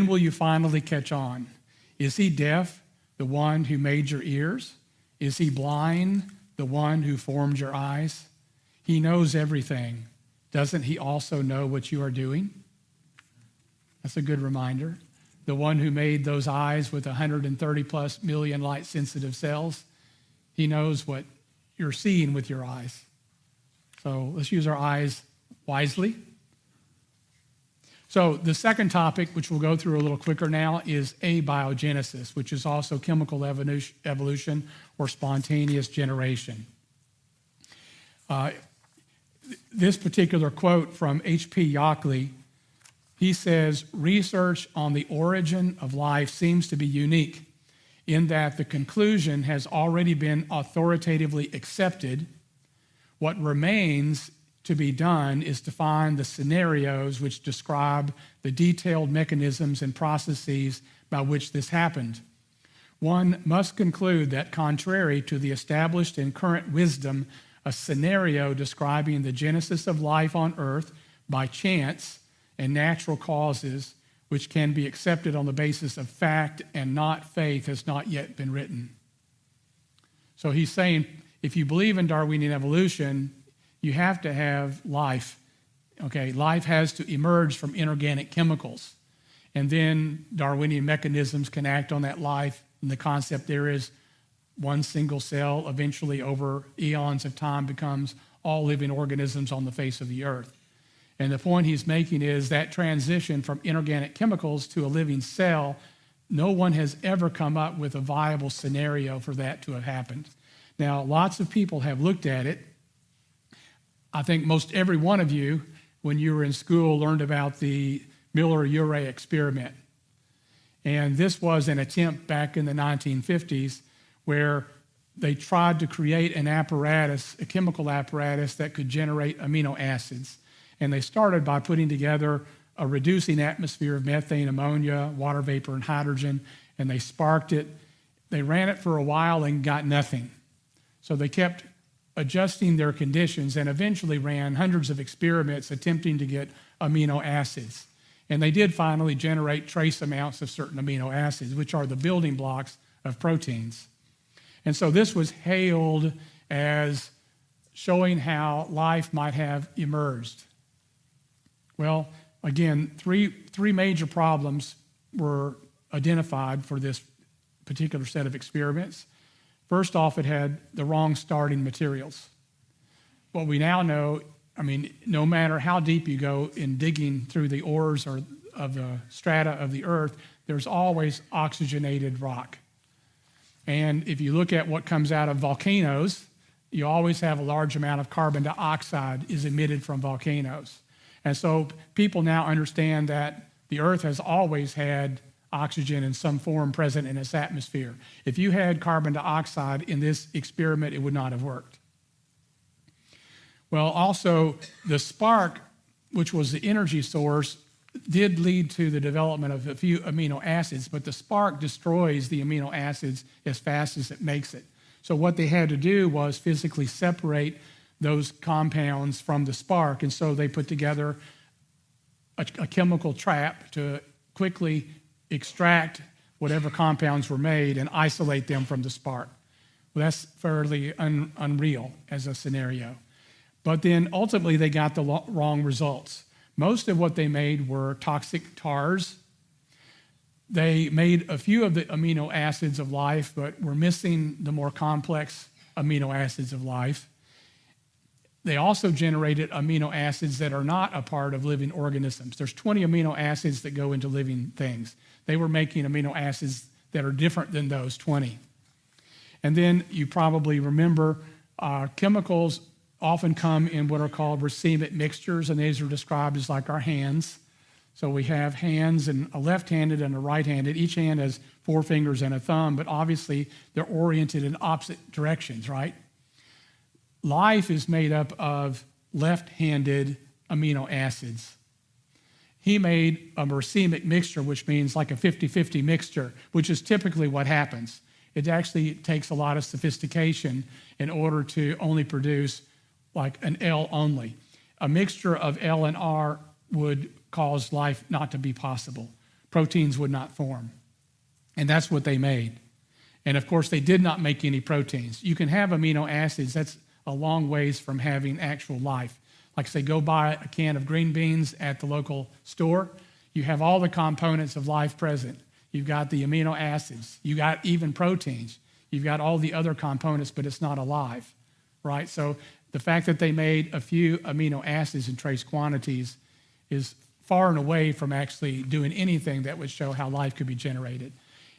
will you finally catch on? Is he deaf, the one who made your ears? Is he blind, the one who formed your eyes? He knows everything. Doesn't he also know what you are doing? That's a good reminder. The one who made those eyes with 130 plus million light-sensitive cells, he knows what you're seeing with your eyes. So let's use our eyes wisely. So the second topic, which we'll go through a little quicker now, is abiogenesis, which is also chemical evolution or spontaneous generation. This particular quote from H.P. Yockey, he says, research on the origin of life seems to be unique in that the conclusion has already been authoritatively accepted. What remains to be done is to find the scenarios which describe the detailed mechanisms and processes by which this happened. One must conclude that contrary to the established and current wisdom, a scenario describing the genesis of life on earth by chance and natural causes, which can be accepted on the basis of fact and not faith, has not yet been written. So he's saying, if you believe in Darwinian evolution, you have to have life. Okay, life has to emerge from inorganic chemicals. And then Darwinian mechanisms can act on that life. And the concept there is one single cell eventually over eons of time becomes all living organisms on the face of the earth. And the point he's making is that transition from inorganic chemicals to a living cell, no one has ever come up with a viable scenario for that to have happened. Now, lots of people have looked at it. I think most every one of you, when you were in school, learned about the Miller-Urey experiment. And this was an attempt back in the 1950s where they tried to create an apparatus, a chemical apparatus that could generate amino acids. And they started by putting together a reducing atmosphere of methane, ammonia, water vapor, and hydrogen, and they sparked it. They ran it for a while and got nothing. So they kept adjusting their conditions and eventually ran hundreds of experiments attempting to get amino acids. And they did finally generate trace amounts of certain amino acids, which are the building blocks of proteins. And so this was hailed as showing how life might have emerged. Well, again, three major problems were identified for this particular set of experiments. First off, it had the wrong starting materials. What we now know, I mean, no matter how deep you go in digging through the ores or of the strata of the earth, there's always oxygenated rock. And if you look at what comes out of volcanoes, you always have a large amount of carbon dioxide is emitted from volcanoes. And so people now understand that the earth has always had oxygen in some form present in its atmosphere. If you had carbon dioxide in this experiment, it would not have worked. Well, also, the spark, which was the energy source, did lead to the development of a few amino acids, but the spark destroys the amino acids as fast as it makes it. So what they had to do was physically separate those compounds from the spark, and so they put together a chemical trap to quickly extract whatever compounds were made and isolate them from the spark. Well, that's fairly unreal as a scenario. But then ultimately they got the wrong results. Most of what they made were toxic tars. They made a few of the amino acids of life, but were missing the more complex amino acids of life. They also generated amino acids that are not a part of living organisms. There's 20 amino acids that go into living things. They were making amino acids that are different than those 20. And then you probably remember chemicals often come in what are called racemic mixtures, and these are described as like our hands. So we have hands, and a left-handed and a right-handed. Each hand has 4 fingers and a thumb, but obviously they're oriented in opposite directions, right? Life is made up of left-handed amino acids. He made a racemic mixture, which means like a 50-50 mixture, which is typically what happens. It actually takes a lot of sophistication in order to only produce like an L only. A mixture of L and R would cause life not to be possible. Proteins would not form. And that's what they made. And of course, they did not make any proteins. You can have amino acids. That's a long ways from having actual life. Like say, go buy a can of green beans at the local store. You have all the components of life present. You've got the amino acids. You got even proteins. You've got all the other components, but it's not alive, right? So the fact that they made a few amino acids in trace quantities is far and away from actually doing anything that would show how life could be generated.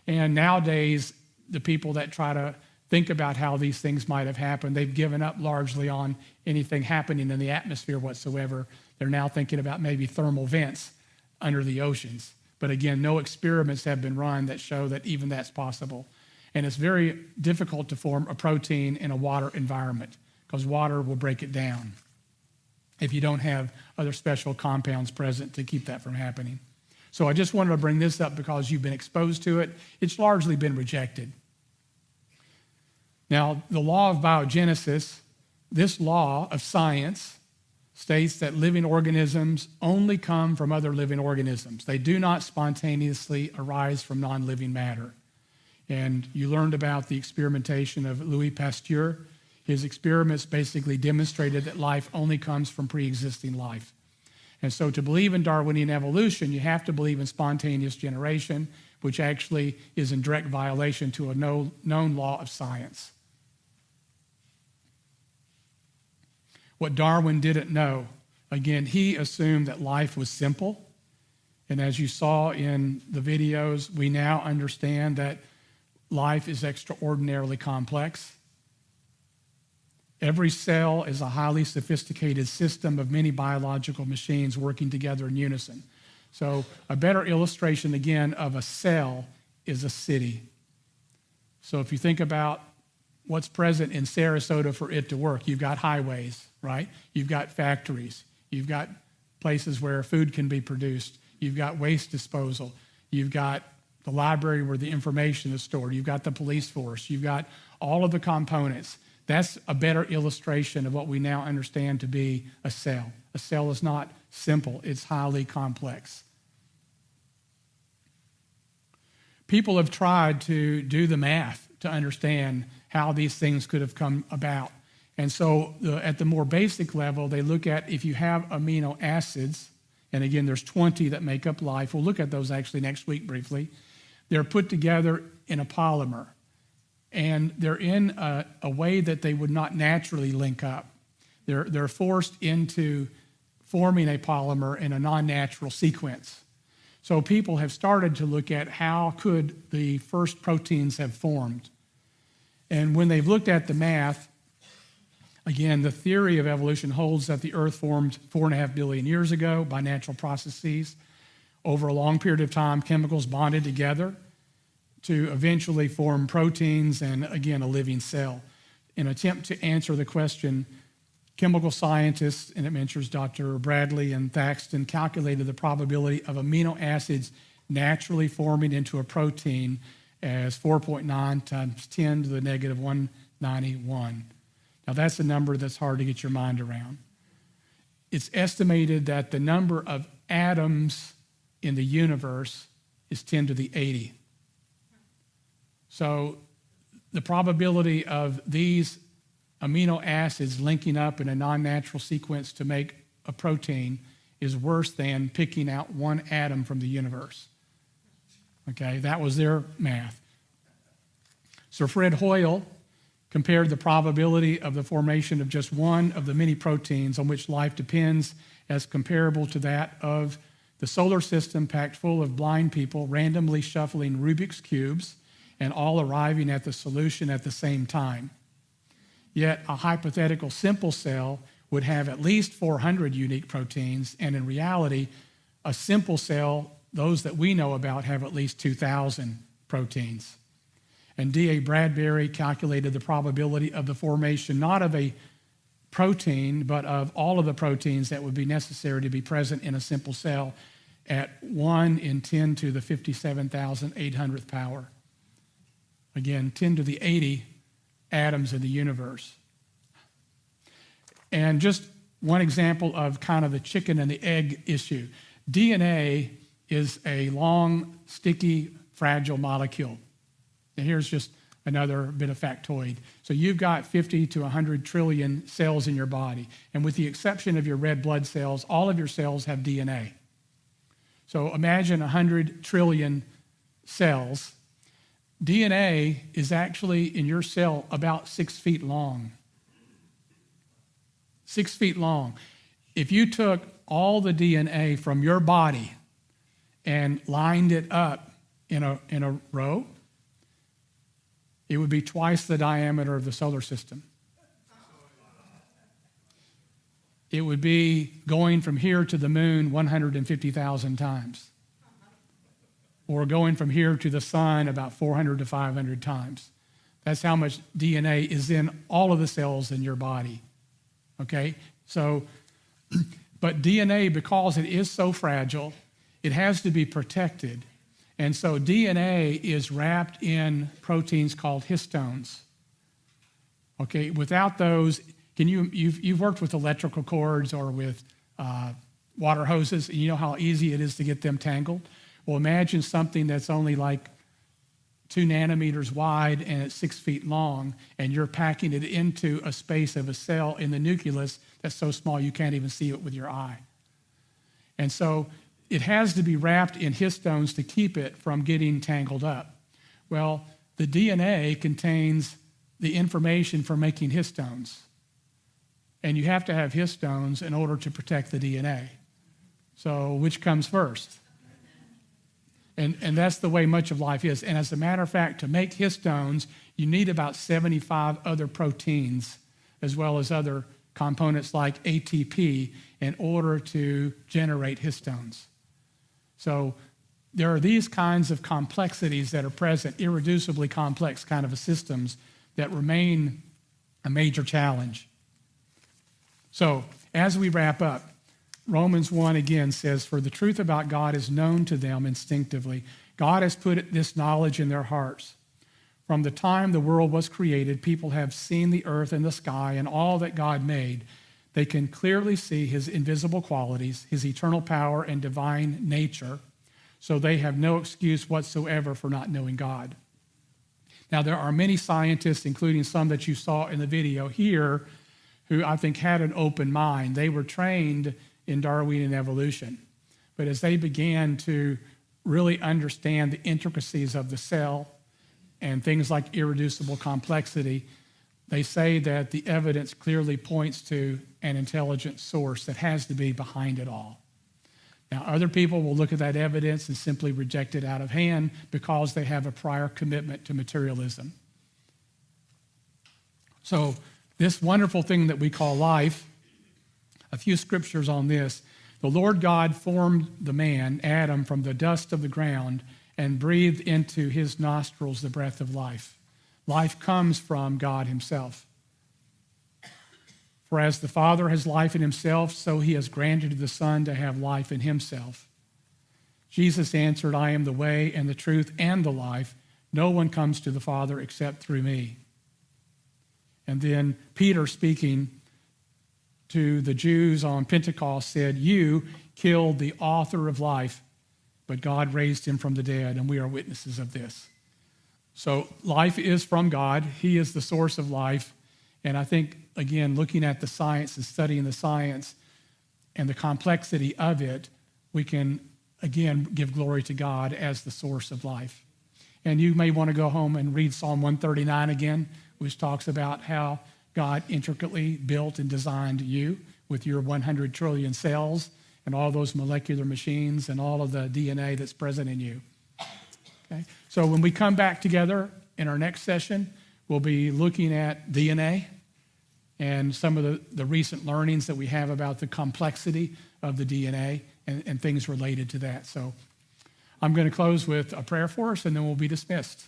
And nowadays, the people that try to think about how these things might have happened, they've given up largely on anything happening in the atmosphere whatsoever. They're now thinking about maybe thermal vents under the oceans. But again, no experiments have been run that show that even that's possible. And it's very difficult to form a protein in a water environment because water will break it down if you don't have other special compounds present to keep that from happening. So I just wanted to bring this up because you've been exposed to it. It's largely been rejected. Now, the law of biogenesis, this law of science, states that living organisms only come from other living organisms. They do not spontaneously arise from non-living matter. And you learned about the experimentation of Louis Pasteur. His experiments basically demonstrated that life only comes from pre-existing life. And so to believe in Darwinian evolution, you have to believe in spontaneous generation, which actually is in direct violation to a known law of science. What Darwin didn't know, again, he assumed that life was simple. And as you saw in the videos, we now understand that life is extraordinarily complex. Every cell is a highly sophisticated system of many biological machines working together in unison. So a better illustration, again, of a cell is a city. So if you think about what's present in Sarasota for it to work, you've got highways, right? You've got factories. You've got places where food can be produced. You've got waste disposal. You've got the library where the information is stored. You've got the police force. You've got all of the components. That's a better illustration of what we now understand to be a cell. A cell is not simple. It's highly complex. People have tried to do the math to understand how these things could have come about. And so at the more basic level, they look at if you have amino acids, and again, there's 20 that make up life. We'll look at those actually next week briefly. They're put together in a polymer, and they're in a way that they would not naturally link up. They're forced into forming a polymer in a non-natural sequence. So people have started to look at how could the first proteins have formed. And when they've looked at the math, again, the theory of evolution holds that the Earth formed 4.5 billion years ago by natural processes. Over a long period of time, chemicals bonded together to eventually form proteins and, again, a living cell. In an attempt to answer the question, chemical scientists, and it mentions Dr. Bradley and Thaxton, calculated the probability of amino acids naturally forming into a protein as 4.9 times 10 to the negative 191. Now, that's a number that's hard to get your mind around. It's estimated that the number of atoms in the universe is 10 to the 80. So the probability of these amino acids linking up in a non-natural sequence to make a protein is worse than picking out one atom from the universe. Okay, that was their math. Sir Fred Hoyle compared the probability of the formation of just one of the many proteins on which life depends as comparable to that of the solar system packed full of blind people randomly shuffling Rubik's cubes and all arriving at the solution at the same time. Yet a hypothetical simple cell would have at least 400 unique proteins, and in reality, a simple cell, those that we know about, have at least 2,000 proteins. And D.A. Bradbury calculated the probability of the formation not of a protein, but of all of the proteins that would be necessary to be present in a simple cell at 1 in 10 to the 57,800th power. Again, 10 to the 80 atoms in the universe. And just one example of kind of the chicken and the egg issue. DNA is a long, sticky, fragile molecule. And here's just another bit of factoid. So you've got 50 to 100 trillion cells in your body. And with the exception of your red blood cells, all of your cells have DNA. So imagine 100 trillion cells. DNA is actually in your cell about 6 feet long. 6 feet long. If you took all the DNA from your body and lined it up in a row, it would be twice the diameter of the solar system. It would be going from here to the moon 150,000 times. Or going from here to the sun about 400 to 500 times. That's how much DNA is in all of the cells in your body. Okay? So, but DNA, because it is so fragile, it has to be protected. And so DNA is wrapped in proteins called histones. Okay, without those, you've worked with electrical cords or with water hoses, and you know how easy it is to get them tangled? Well, imagine something that's only like 2 nanometers wide and it's 6 feet long, and you're packing it into a space of a cell in the nucleus that's so small you can't even see it with your eye. And so it has to be wrapped in histones to keep it from getting tangled up. Well, the DNA contains the information for making histones. And you have to have histones in order to protect the DNA. So which comes first? And that's the way much of life is. And as a matter of fact, to make histones, you need about 75 other proteins, as well as other components like ATP, in order to generate histones. So there are these kinds of complexities that are present, irreducibly complex kind of systems that remain a major challenge. So as we wrap up, Romans 1 again says, "For the truth about God is known to them instinctively. God has put this knowledge in their hearts. From the time the world was created, people have seen the earth and the sky and all that God made. They can clearly see his invisible qualities, his eternal power and divine nature, so they have no excuse whatsoever for not knowing God." Now, there are many scientists, including some that you saw in the video here, who I think had an open mind. They were trained in Darwinian evolution. But as they began to really understand the intricacies of the cell and things like irreducible complexity, they say that the evidence clearly points to an intelligent source that has to be behind it all. Now, other people will look at that evidence and simply reject it out of hand because they have a prior commitment to materialism. So this wonderful thing that we call life, a few scriptures on this. The Lord God formed the man, Adam, from the dust of the ground and breathed into his nostrils the breath of life. Life comes from God himself. For as the Father has life in himself, so he has granted to the Son to have life in himself. Jesus answered, "I am the way and the truth and the life. No one comes to the Father except through me." And then Peter, speaking to the Jews on Pentecost, said, "You killed the author of life, but God raised him from the dead, and we are witnesses of this." So life is from God. He is the source of life. And I think, again, looking at the science and studying the science and the complexity of it, we can, again, give glory to God as the source of life. And you may want to go home and read Psalm 139 again, which talks about how God intricately built and designed you with your 100 trillion cells and all those molecular machines and all of the DNA that's present in you. Okay? So when we come back together in our next session, we'll be looking at DNA and some of the recent learnings that we have about the complexity of the DNA and things related to that. So I'm going to close with a prayer for us, and then we'll be dismissed.